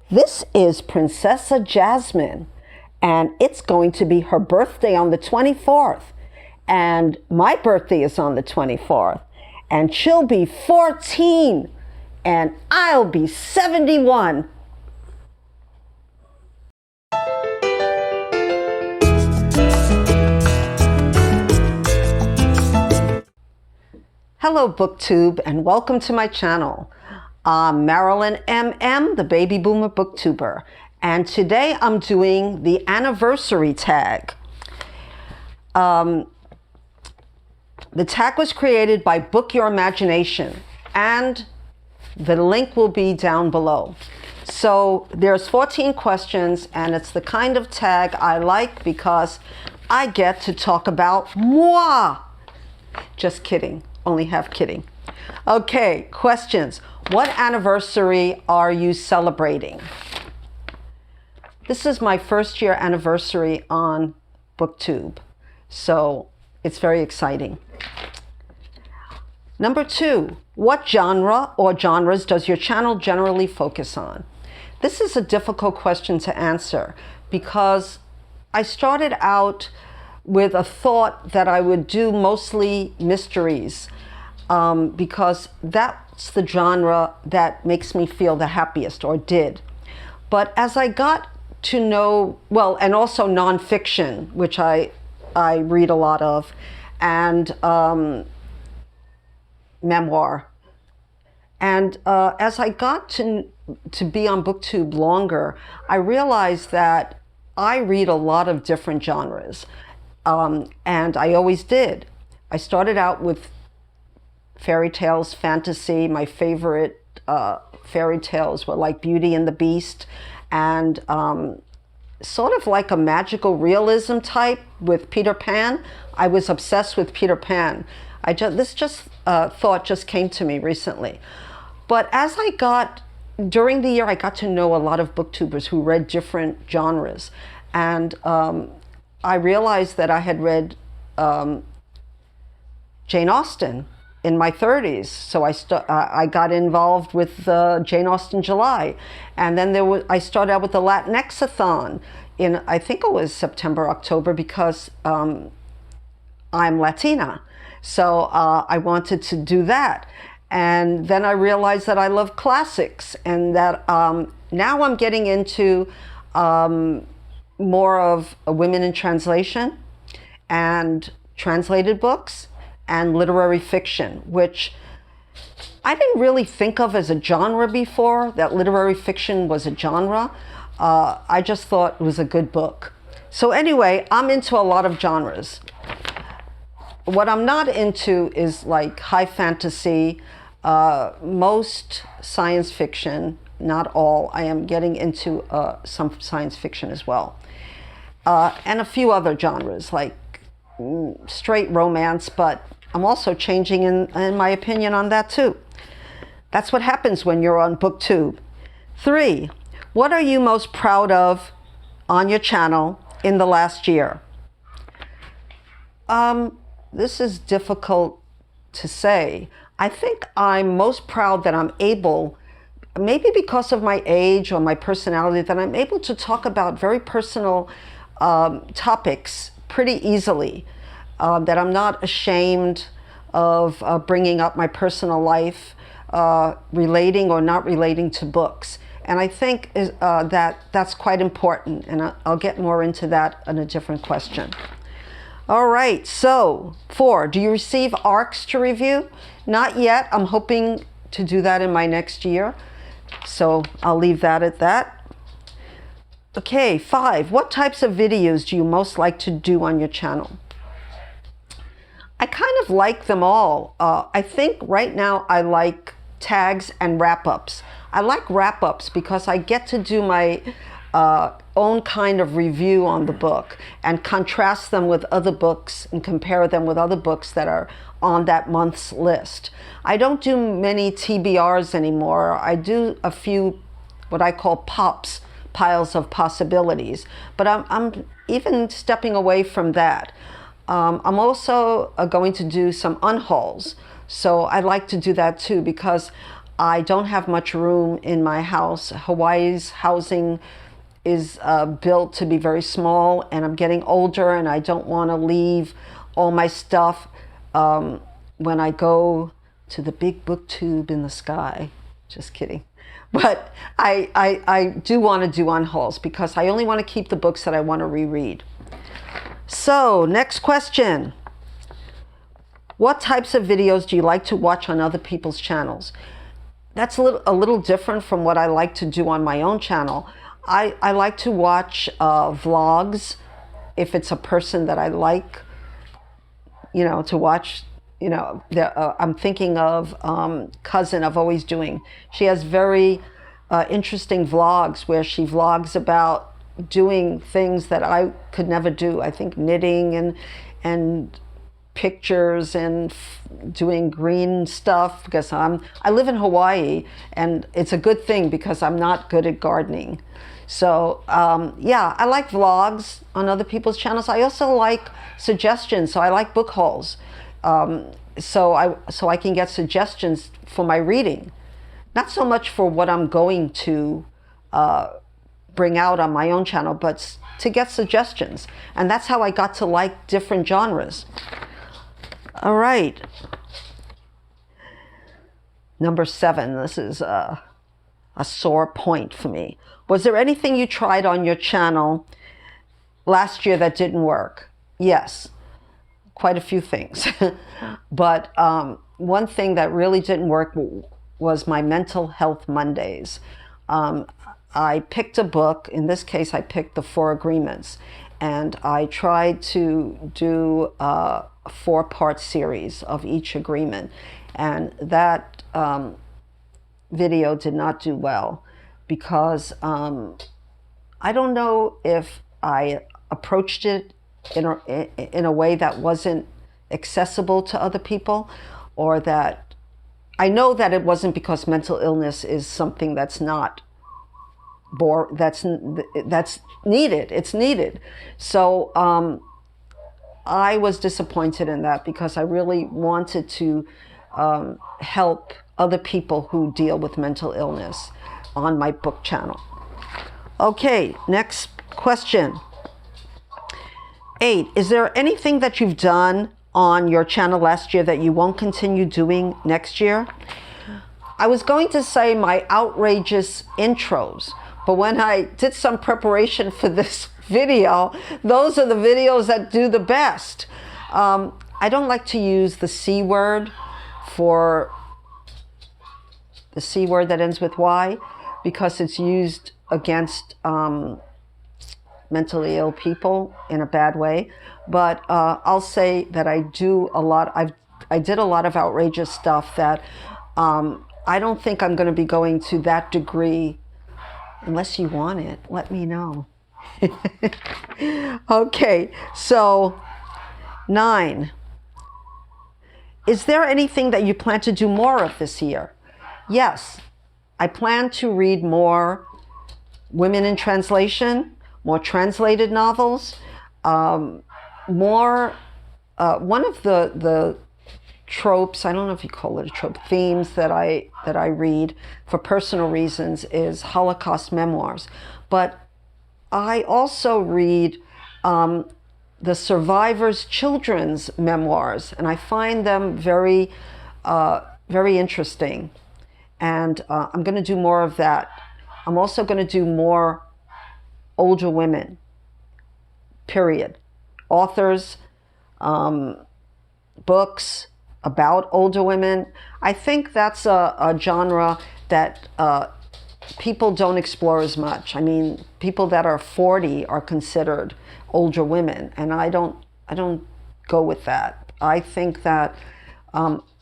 This is Princessa Jasmine, and it's going to be her birthday on the 24th. And my birthday is on the 24th. And she'll be 14, and I'll be 71. Hello, Booktube, and welcome to my channel. I'm Marilyn MM, the baby boomer booktuber, and today I'm doing the anniversary tag. The tag was created by Book Your Imagination, and the link will be down below. So there's 14 questions, and it's the kind of tag I like because I get to talk about moi. Just kidding, only half kidding. Okay, questions. What anniversary are you celebrating? This is my first year anniversary on Booktube, so it's very exciting. Number 2, what genre or genres does your channel generally focus on? This is a difficult question to answer because I started out with a thought that I would do mostly mysteries because that's the genre that makes me feel the happiest, or did. But as I got to know, well, and also nonfiction, which I read a lot of, and memoir. And as I got to be on Booktube longer, I realized that I read a lot of different genres. And I always did. I started out with fairy tales, fantasy. My favorite fairy tales were like Beauty and the Beast, and sort of like a magical realism type with Peter Pan. I was obsessed with Peter Pan. This thought just came to me recently. But as during the year, I got to know a lot of booktubers who read different genres. And I realized that I had read Jane Austen in my 30s. So I got involved with Jane Austen July. And then I started out with the Latinx-a-thon in, I think it was September, October, because I'm Latina. So I wanted to do that. And then I realized that I love classics, and that now I'm getting into more of women in translation and translated books and literary fiction, which I didn't really think of as a genre before, that literary fiction was a genre. I just thought it was a good book. So anyway, I'm into a lot of genres. What I'm not into is like high fantasy, most science fiction, not all. I am getting into some science fiction as well. And a few other genres like straight romance, but I'm also changing in my opinion on that too. That's what happens when you're on Booktube. 3, what are you most proud of on your channel in the last year? This is difficult to say. I think I'm most proud that I'm able, maybe because of my age or my personality, that I'm able to talk about very personal topics pretty easily, that I'm not ashamed of bringing up my personal life, relating or not relating to books. And I think that's quite important, and I'll get more into that in a different question. All right, so 4, do you receive ARCs to review? Not yet. I'm hoping to do that in my next year, so I'll leave that at that. Okay, 5, what types of videos do you most like to do on your channel? I kind of like them all. I think right now I like tags and wrap-ups. I like wrap-ups because I get to do my own kind of review on the book and contrast them with other books and compare them with other books that are on that month's list. I don't do many TBRs anymore. I do a few what I call pops, piles of possibilities, but I'm even stepping away from that. I'm also going to do some unhauls, so I like to do that too because I don't have much room in my house. Hawaii's housing is built to be very small, and I'm getting older, and I don't want to leave all my stuff when I go to the big booktube in the sky. Just kidding. But I do want to do on hauls because I only want to keep the books that I want to reread. So, next question. What types of videos do you like to watch on other people's channels? That's a little different from what I like to do on my own channel. I like to watch vlogs if it's a person that I like, to watch. I'm thinking of Cousin of Always Doing. She has very interesting vlogs where she vlogs about doing things that I could never do. I think knitting and pictures and doing green stuff, because I live in Hawaii, and it's a good thing because I'm not good at gardening. So yeah, I like vlogs on other people's channels. I also like suggestions, so I like book hauls. So I can get suggestions for my reading, not so much for what I'm going to bring out on my own channel, but to get suggestions. And that's how I got to like different genres. All right. Number 7. This is a sore point for me. Was there anything you tried on your channel last year that didn't work? Yes, quite a few things. But one thing that really didn't work was my Mental Health Mondays. I picked a book. In this case, I picked The 4 Agreements. And I tried to do a 4-part series of each agreement. And that video did not do well because I don't know if I approached it in a way that wasn't accessible to other people, or that I know that it wasn't because mental illness is something that's not that's needed. It's needed. So I was disappointed in that because I really wanted to help other people who deal with mental illness on my book channel. Okay, next question. 8, is there anything that you've done on your channel last year that you won't continue doing next year? I was going to say my outrageous intros, but when I did some preparation for this video, those are the videos that do the best. I don't like to use the C word for the C word that ends with Y because it's used against mentally ill people in a bad way. But I'll say that I did a lot of outrageous stuff that I don't think I'm going to be going to that degree. Unless you want it, let me know. Okay, so 9. Is there anything that you plan to do more of this year? Yes, I plan to read more women in translation, more translated novels, more, one of the tropes, I don't know if you call it a trope, themes that I read for personal reasons is Holocaust Memoirs. But I also read the survivors' children's memoirs, and I find them very, very interesting. And I'm going to do more of that. I'm also going to do more older women, period. Authors, books about older women. I think that's a genre that people don't explore as much. I mean, people that are 40 are considered older women, and I don't go with that. I think that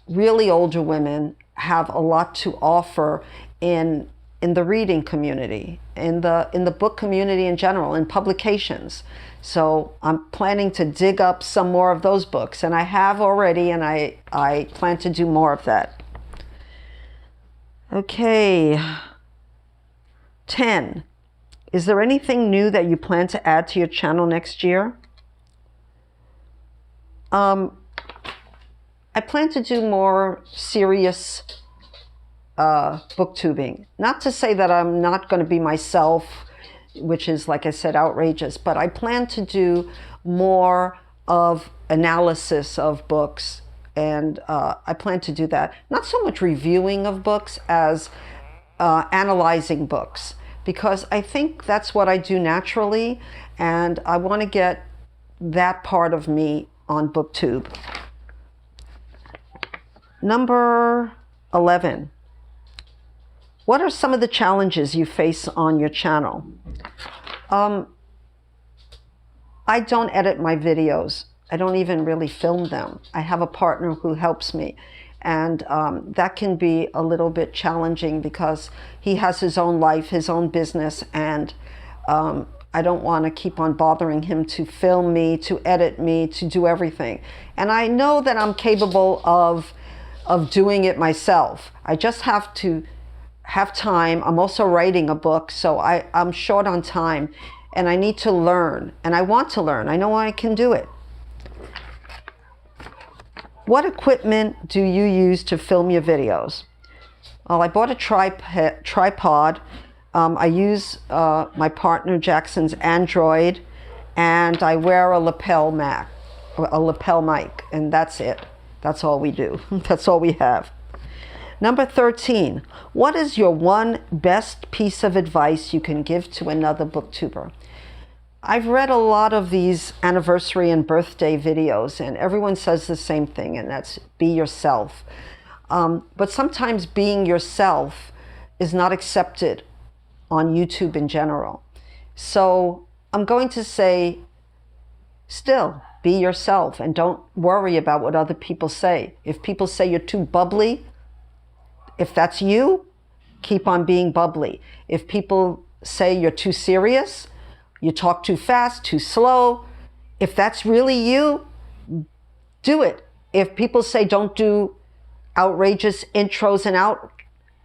really older women have a lot to offer in the reading community, in the book community in general, in publications. So I'm planning to dig up some more of those books, and I have already, and I plan to do more of that. Okay. 10. Is there anything new that you plan to add to your channel next year? I plan to do more serious booktubing. Not to say that I'm not going to be myself, which is, like I said, outrageous, but I plan to do more of analysis of books, and I plan to do that. Not so much reviewing of books as analyzing books, because I think that's what I do naturally, and I want to get that part of me on Booktube. Number 11. What are some of the challenges you face on your channel? I don't edit my videos. I don't even really film them. I have a partner who helps me. And that can be a little bit challenging because he has his own life, his own business, and I don't want to keep on bothering him to film me, to edit me, to do everything. And I know that I'm capable of doing it myself. I just have to have time. I'm also writing a book, so I'm short on time, and I need to learn, and I want to learn. I know I can do it. What equipment do you use to film your videos? Well, I bought a tripod. I use my partner Jackson's Android, and I wear a lapel mic, and that's it. That's all we do. That's all we have. Number 13, what is your one best piece of advice you can give to another booktuber? I've read a lot of these anniversary and birthday videos, and everyone says the same thing, and that's be yourself. But sometimes being yourself is not accepted on YouTube in general. So I'm going to say, still, be yourself, and don't worry about what other people say. If people say you're too bubbly, if that's you, keep on being bubbly. If people say you're too serious, you talk too fast, too slow, if that's really you, do it. If people say don't do outrageous intros and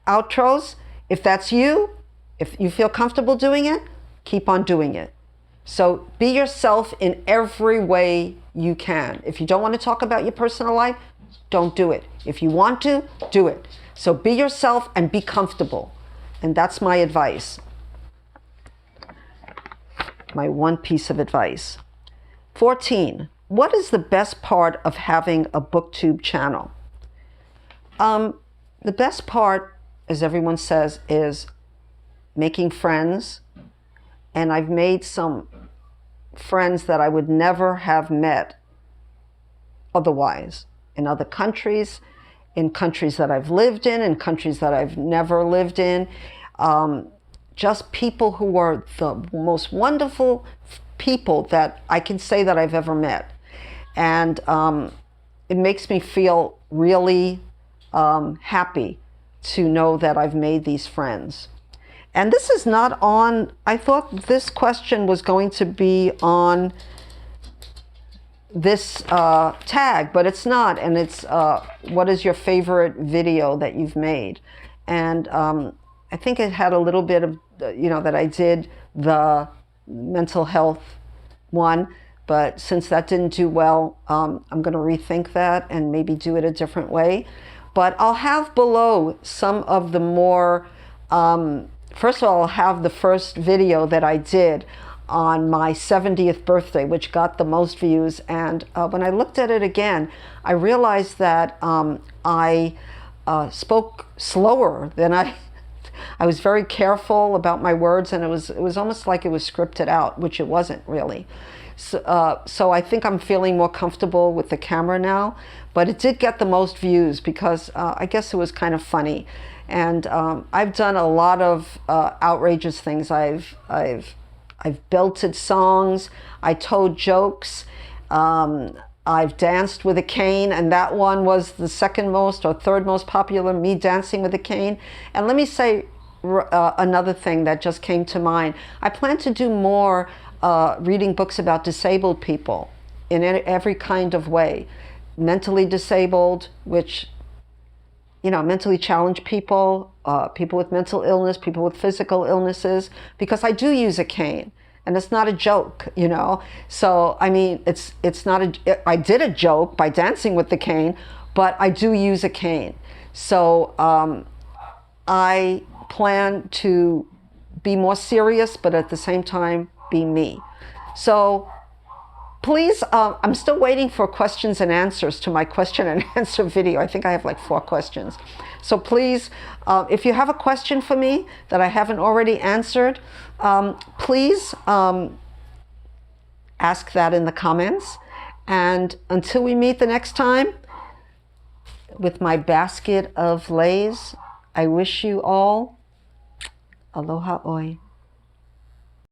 outros, if that's you, if you feel comfortable doing it, keep on doing it. So be yourself in every way you can. If you don't want to talk about your personal life, don't do it. If you want to, do it. So be yourself and be comfortable. And that's my advice. My one piece of advice. 14. What is the best part of having a Booktube channel? The best part, as everyone says, is making friends. And I've made some friends that I would never have met otherwise, in other countries, in countries that I've lived in countries that I've never lived in. Just people who are the most wonderful people that I can say that I've ever met. And it makes me feel really happy to know that I've made these friends. And this is not on, I thought this question was going to be on this tag, but it's not. And it's, what is your favorite video that you've made? And I think it had a little bit of, that I did the mental health one, but since that didn't do well, I'm going to rethink that and maybe do it a different way. But I'll have below some of the more, first of all, I'll have the first video that I did on my 70th birthday, which got the most views. And when I looked at it again, I realized that I spoke slower than I was very careful about my words, and it was almost like it was scripted out, which it wasn't really. So I think I'm feeling more comfortable with the camera now, but it did get the most views because I guess it was kind of funny. And I've done a lot of outrageous things. I've belted songs, I told jokes, I've danced with a cane, and that one was the second most or third most popular, me dancing with a cane. And let me say another thing that just came to mind. I plan to do more reading books about disabled people in every kind of way. Mentally disabled, which, mentally challenged people, people with mental illness, people with physical illnesses, because I do use a cane. And it's not a joke, So, I mean, it's not I did a joke by dancing with the cane, but I do use a cane. So I plan to be more serious, but at the same time, be me. So please, I'm still waiting for questions and answers to my question and answer video. I think I have like 4 questions. So please, if you have a question for me that I haven't already answered, please ask that in the comments. And until we meet the next time with my basket of lays, I wish you all aloha oi.